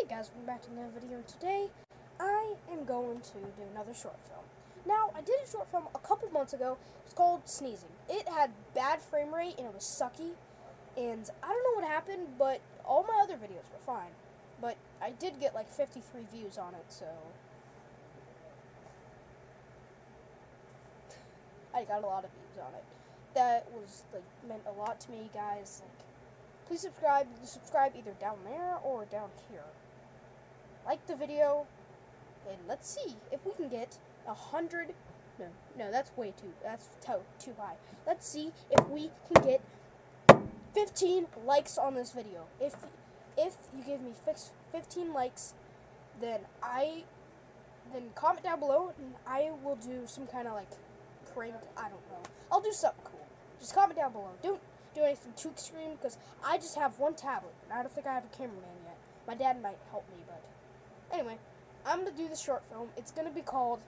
Hey guys, welcome back to another video. Today, I am going to do another short film. Now, I did a short film a couple months ago. It's called Sneezing. It had bad frame rate and it was sucky. And I don't know what happened, but all my other videos were fine. But I did get like 53 views on it, so I got a lot of views on it. That was meant a lot to me, guys. Please subscribe. You can subscribe either down there or down here. Like the video, and let's see if we can get 100. No, that's too high. Let's see if we can get 15 likes on this video. If you give me 15 likes, then comment down below, and I will do some kind of prank. I don't know. I'll do something cool. Just comment down below. Don't do anything too extreme, because I just have one tablet, and I don't think I have a cameraman yet. My dad might help me, but anyway, I'm going to do this short film. It's going to be called,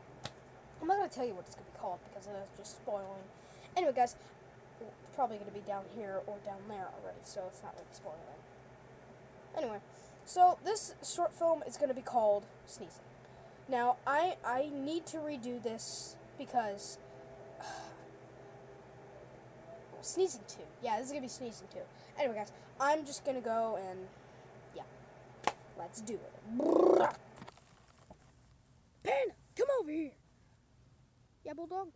I'm not going to tell you what it's going to be called, because that's just spoiling. Anyway, guys, it's probably going to be down here or down there already, so it's not really spoiling. Anyway, so this short film is going to be called Sneezing. Now, I need to redo this, because Sneezing 2. Yeah, this is going to be Sneezing 2. Anyway, guys, I'm just going to go and, yeah, let's do it. Panda, come over here. Yeah, Bulldog?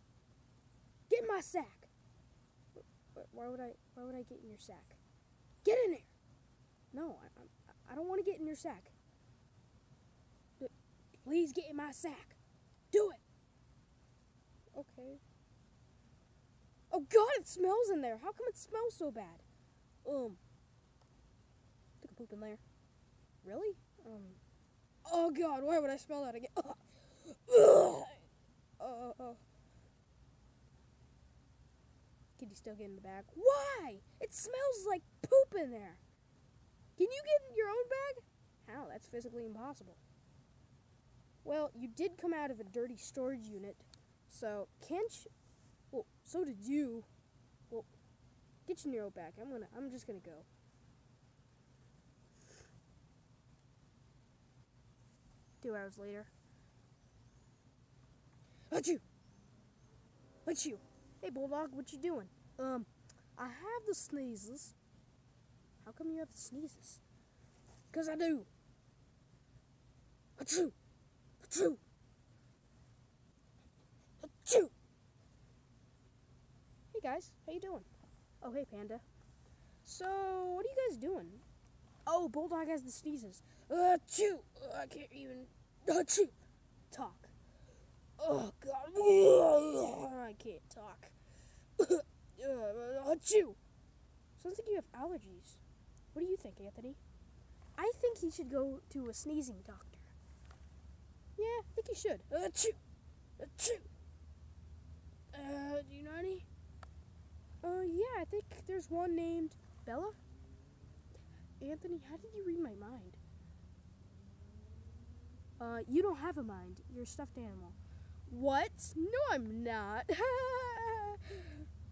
Get in my sack. Why would I get in your sack? Get in there. No, I don't want to get in your sack. Please get in my sack. Do it. Okay. Oh God, it smells in there. How come it smells so bad? Took a poop in there. Really? Oh God, why would I smell that again? Can you still get in the bag? Why? It smells like poop in there. Can you get in your own bag? How? That's physically impossible. Well, you did come out of a dirty storage unit, so can't you? Well, so did you. Well, get you in your own bag. I'm just gonna go. Two hours later. Achoo! Achoo! Hey, Bulldog, what you doing? I have the sneezes. How come you have the sneezes? 'Cause I do. Achoo! Achoo! Achoo! Hey guys, how you doing? Oh, hey Panda. So, what are you guys doing? Oh, Bulldog has the sneezes. Achoo! I can't even talk. Oh God! I can't talk. Achoo! Sounds like you have allergies. What do you think, Anthony? I think he should go to a sneezing doctor. Yeah, I think he should. Achoo! Achoo! Do you know any? Yeah, I think there's one named Bella. Anthony, how did you read my mind? You don't have a mind. You're a stuffed animal. What? No, I'm not.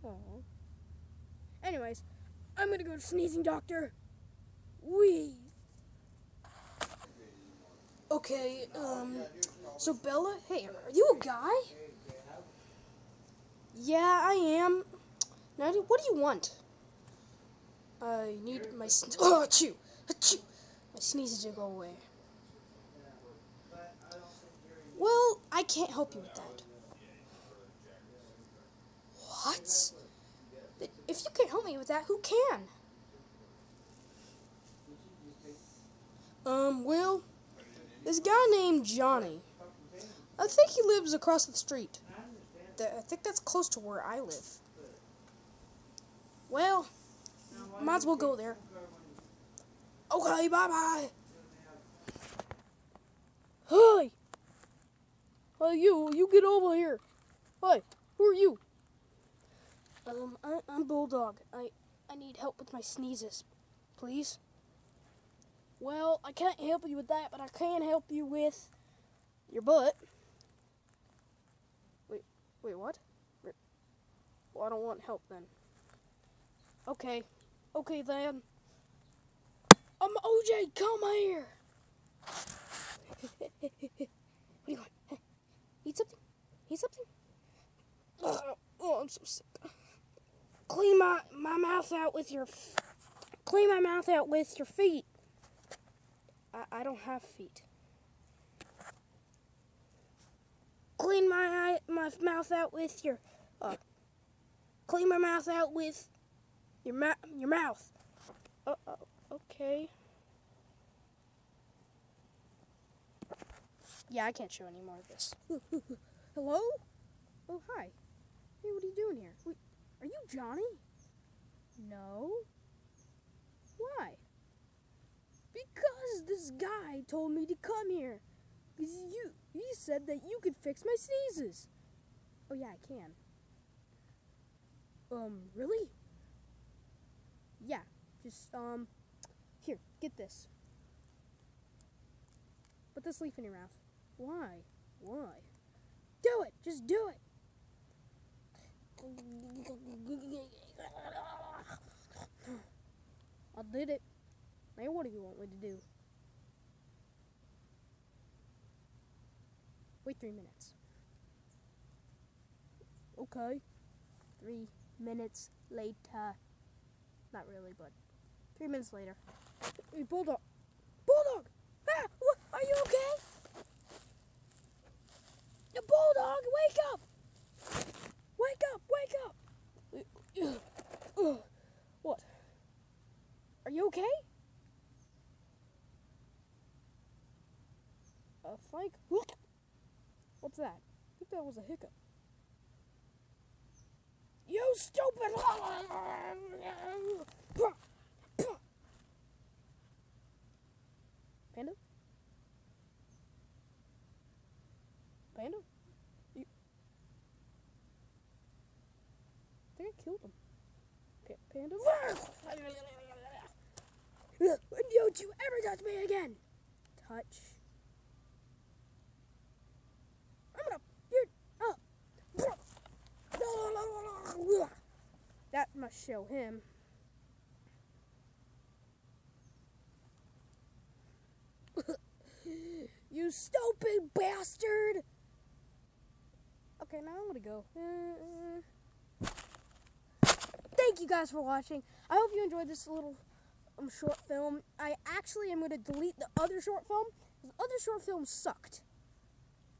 Oh. Anyways, I'm gonna go to sneezing doctor. Wee. Okay, so Bella, hey, are you a guy? Yeah, I am. Now, what do you want? I need my achoo, achoo, my sneezes to go away. Well, I can't help you with that. What? If you can't help me with that, who can? Well, this guy named Johnny. I think he lives across the street. I think that's close to where I live. Well, might as well go there. Okay, bye-bye. Hi. Hey, you get over here. Hi, who are you? I'm Bulldog. I need help with my sneezes, please. Well, I can't help you with that, but I can help you with your butt. Wait, what? Well, I don't want help then. Okay then. OJ, come here. mouth out with your clean my mouth out with your feet. I don't have feet. Clean my mouth out with your clean my mouth out with your mouth. Okay. Yeah, I can't show any more of this. Hello? Oh, hi. Hey, what are you doing here? Wait, are you Johnny? No. Why? Because this guy told me to come here. Because he said that you could fix my sneezes. Oh, yeah, I can. Really? Yeah, just, here, get this. Put this leaf in your mouth. Why? Why? Do it! Just do it! I did it. Now what do you want me to do? Wait 3 minutes. Okay. 3 minutes later. Not really, but 3 minutes later. Hey, Bulldog! Bulldog! Ah! What? Are you okay? The Bulldog! Wake up! Wake up! Wake up! What? Are you okay? A flake? What's that? I think that was a hiccup. You stupid! Panda? Panda? You... I think I killed him. Panda? Don't you ever touch me again! Touch. I'm gonna... That must show him. You stupid bastard! Okay, now I'm gonna go. Thank you guys for watching. I hope you enjoyed this little short film. I actually am gonna delete the other short film because the other short film sucked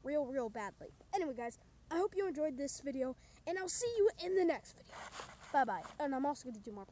real badly. Anyway, guys, I hope you enjoyed this video, and I'll see you in the next video. Bye bye. And I'm also gonna do more.